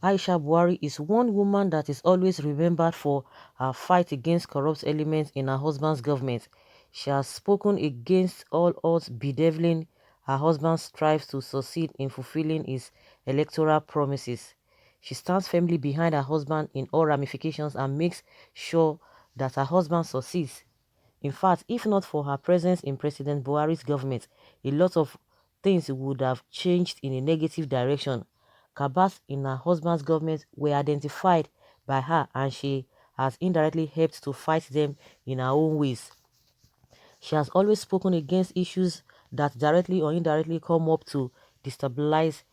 Aisha Buhari is one woman that is always remembered for her fight against corrupt elements in her husband's government. She has spoken against all odds bedeviling her husband's strives to succeed in fulfilling his electoral promises. She stands firmly behind her husband in all ramifications and makes sure that her husband succeeds. In fact, if not for her presence in President Buhari's government, a lot of things would have changed in a negative direction. Cabals in her husband's government were identified by her and she has indirectly helped to fight them in her own ways. She has always spoken against issues that directly or indirectly come up to destabilize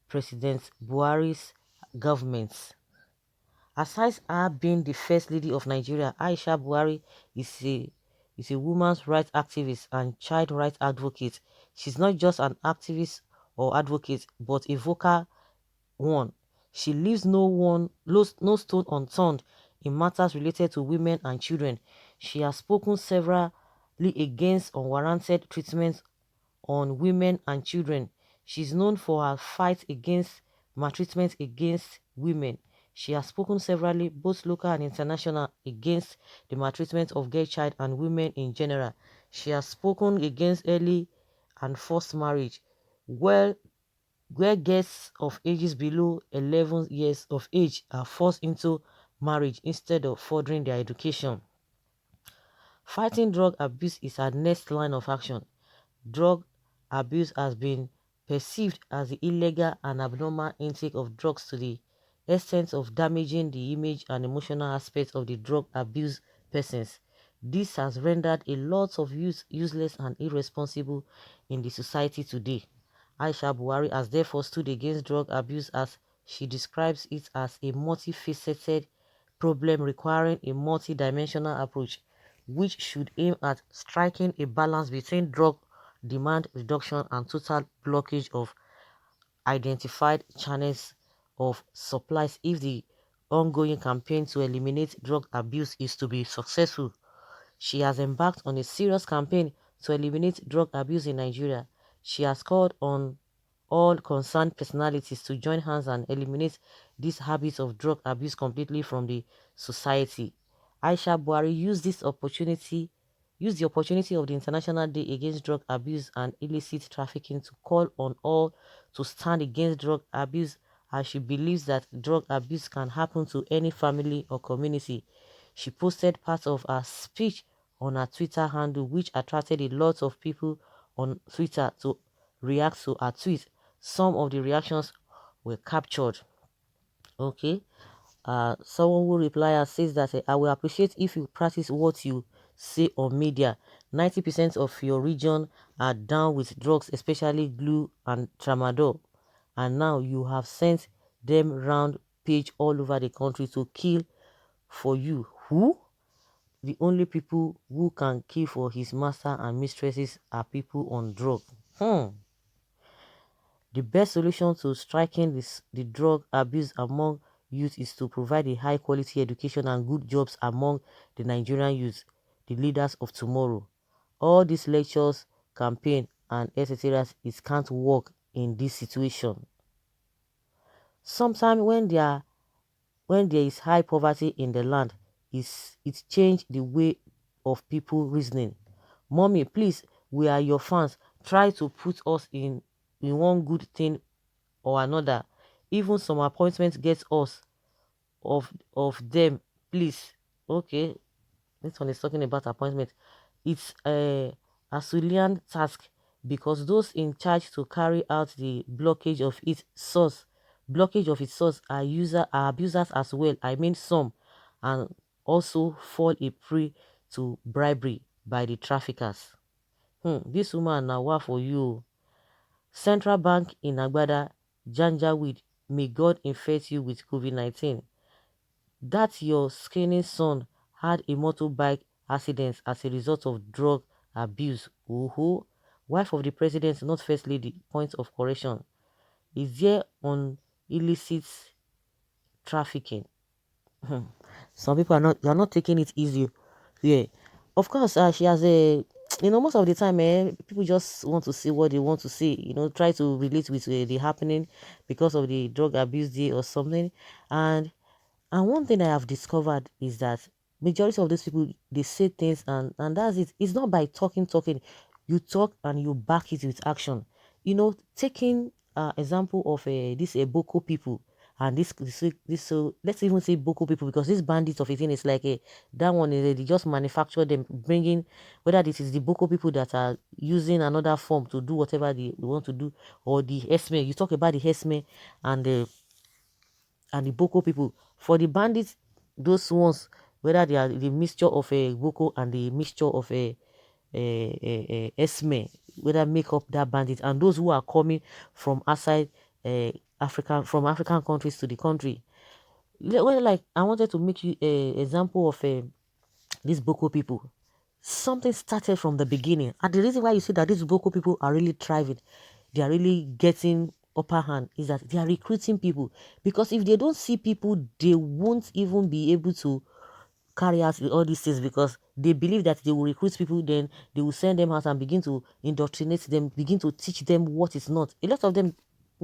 President Buhari's government. Aside her being the first lady of Nigeria, Aisha Buhari is a women's rights activist and child rights advocate. She's not just an activist or advocate, but a vocal one. She leaves no stone unturned in matters related to women and children. She has spoken severally against unwarranted treatment on women and children. She's known for her fight against maltreatment against women. She has spoken severally, both local and international, against the maltreatment of girl child and women in general. She has spoken against early and forced marriage, where, where girls of ages below 11 years of age are forced into marriage instead of furthering their education. Fighting drug abuse is our next line of action. Drug abuse has been perceived as the illegal and abnormal intake of drugs to the extent of damaging the image and emotional aspects of the drug abuse persons. This has rendered a lot of youth useless and irresponsible in the society today. Aisha Buhari has therefore stood against drug abuse as she describes it as a multifaceted problem requiring a multi-dimensional approach, which should aim at striking a balance between drug demand reduction and total blockage of identified channels of supplies if the ongoing campaign to eliminate drug abuse is to be successful. She has embarked on a serious campaign to eliminate drug abuse in Nigeria. She has called on all concerned personalities to join hands and eliminate this habit of drug abuse completely from the society. Aisha Buhari used the opportunity of the International Day Against Drug Abuse and Illicit Trafficking to call on all to stand against drug abuse, as she believes that drug abuse can happen to any family or community. She posted part of her speech on her Twitter handle, which attracted a lot of people on Twitter to react to her tweet. Some of the reactions were captured. Okay. Someone who replied says that I will appreciate if you practice what you say on media. 90% of your region are down with drugs, especially glue and tramadol, and now you have sent them round page all over the country to kill for you. Who? The only people who can kill for his master and mistresses are people on drugs. The best solution to striking the drug abuse among youth is to provide a high quality education and good jobs among the Nigerian youth, the leaders of tomorrow. All these lectures, campaign and etc. it can't work in this situation. Sometimes when there is high poverty in the land, it's changed the way of people reasoning. Mommy, please, we are your fans. Try to put us in one good thing or another. Even some appointments get us of them, please. Okay, this one is talking about appointment. It's a Asulian task because those in charge to carry out the blockage of its source are abusers as well. I mean some, and also fall a prey to bribery by the traffickers. This woman now what for you? Central Bank in Agbada, Janjaweed, may God infect you with COVID-19. That your skinny son had a motorbike accident as a result of drug abuse. Ooh, wife of the president, not first lady. Point of correction. Is there on illicit trafficking? Some people are not taking it easy. Yeah, of course. She has a most of the time, people just want to see what they want to see, try to relate with the happening because of the drug abuse day or something. And one thing I have discovered is that majority of those people, they say things, and that's it. It's not by talking. You talk and you back it with action. Taking example of this Boko people, and this, so let's even say Boko people, because this bandits of a thing is like a that one is they just manufacture them, bringing, whether this is the Boko people that are using another form to do whatever they want to do, or the Esme. You talk about the Esme and the Boko people. For the bandits, those ones, whether they are the mixture of a Boko and the mixture of a Esme, whether make up that bandit, and those who are coming from outside from African countries to the country. Well, like I wanted to make you a example of these Boko people. Something started from the beginning, and the reason why you see that these Boko people are really thriving, they are really getting upper hand, is that they are recruiting people. Because if they don't see people, they won't even be able to carry out all these things, because they believe that they will recruit people, then they will send them out and begin to indoctrinate them, begin to teach them what is not. A lot of them,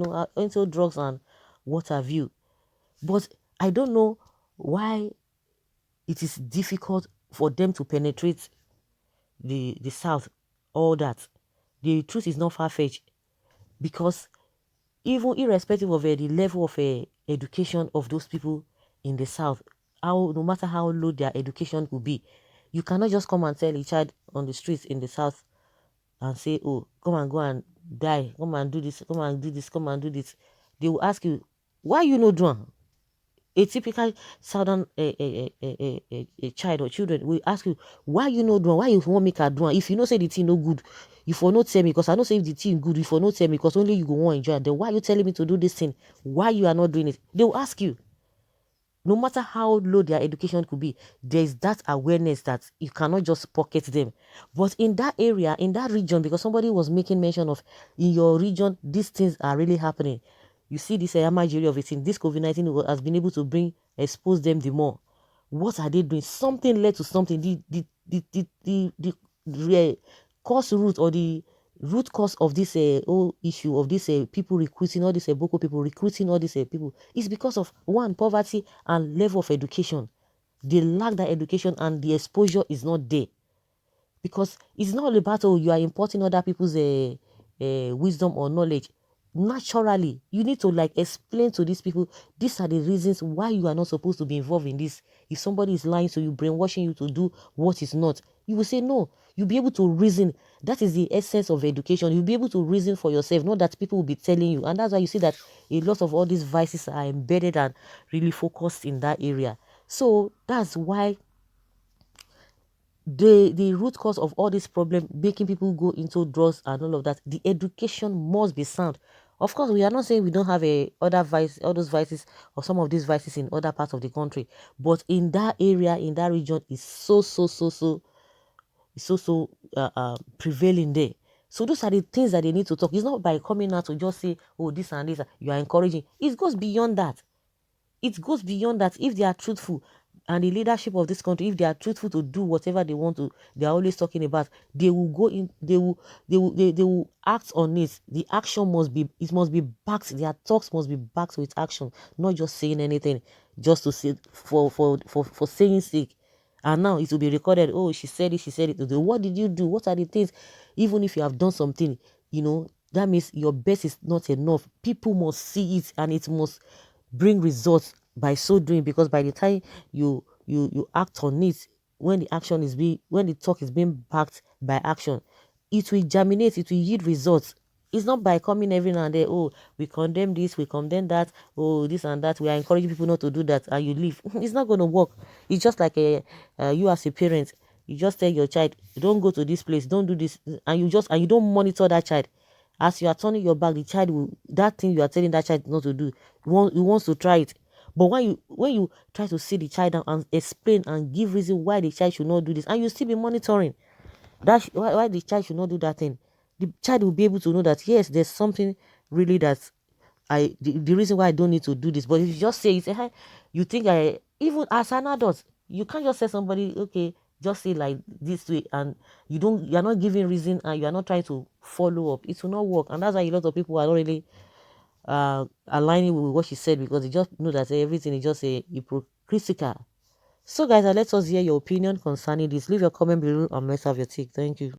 are into drugs and what have you. But I don't know why it is difficult for them to penetrate the South, all that. The truth is not far-fetched, because even irrespective of the level of education of those people in the South, no matter how low their education could be, you cannot just come and tell a child on the streets in the South and say, oh, come and go and die, come and do this, come and do this, come and do this. They will ask you, why you no do am? A typical southern a child or children will ask you, why you no do am? Why you want make her do am? If you know say the thing no good, you for not tell me, because I know say if the thing good, you for not tell me, because only you go want enjoy it. Then why you telling me to do this thing? Why you are not doing it? They will ask you. No matter how low their education could be, there is that awareness that you cannot just pocket them. But in that area, in that region, because somebody was making mention of, in your region, these things are really happening. You see this Nigeria of it, this COVID-19 has been able to expose them the more. What are they doing? Something led to something. The cause root, or the root cause of this whole issue of this people recruiting all these Boko people, recruiting all these people, is because of one, poverty, and level of education. They lack that education, and the exposure is not there. Because it's not about, oh, you are importing other people's wisdom or knowledge. Naturally, you need to like explain to these people, these are the reasons why you are not supposed to be involved in this. If somebody is lying to you, brainwashing you to do what is not, you will say no. You'll be able to reason. That is the essence of education. You'll be able to reason for yourself, not that people will be telling you. And that's why you see that a lot of all these vices are embedded and really focused in that area. So that's why the root cause of all this problem, making people go into drugs and all of that, the education must be sound. Of course, we are not saying we don't have other vice, all those vices, or some of these vices in other parts of the country, but in that area, in that region, is so prevailing there. So those are the things that they need to talk. It's not by coming out to just say, oh, this and this, you are encouraging. It goes beyond that. It goes beyond that. If they are truthful, and the leadership of this country, if they are truthful to do whatever they want to, they are always talking about, they will go in, they will act on it. The action must be, it must be backed, their talks must be backed with action, not just saying anything just to say for saying sake. And now it will be recorded, oh, she said it, she said it. What did you do? What are the things? Even if you have done something, that means your best is not enough. People must see it, and it must bring results by so doing, because by the time you act on it, when when the talk is being backed by action, it will germinate, it will yield results. It's not by coming every now and then, oh, we condemn this, we condemn that, oh, this and that, we are encouraging people not to do that, and you leave. It's not going to work. It's just like you as a parent, you just tell your child, don't go to this place, don't do this, and you don't monitor that child. As you are turning your back, the child will, that thing you are telling that child not to do, he wants to try it. But when you try to sit the child down and explain and give reason why the child should not do this, and you still be monitoring why the child should not do that thing, the child will be able to know that yes, there's something really that the reason why I don't need to do this. But if you just say it, hey, you think even as an adult, you can't just say somebody, okay, just say like this way, and you're not giving reason, and you are not trying to follow up, it will not work. And that's why a lot of people are not really aligning with what she said, because they just know that everything is just a hypocritical. So guys, let us hear your opinion concerning this. Leave your comment below and let's have your take. Thank you.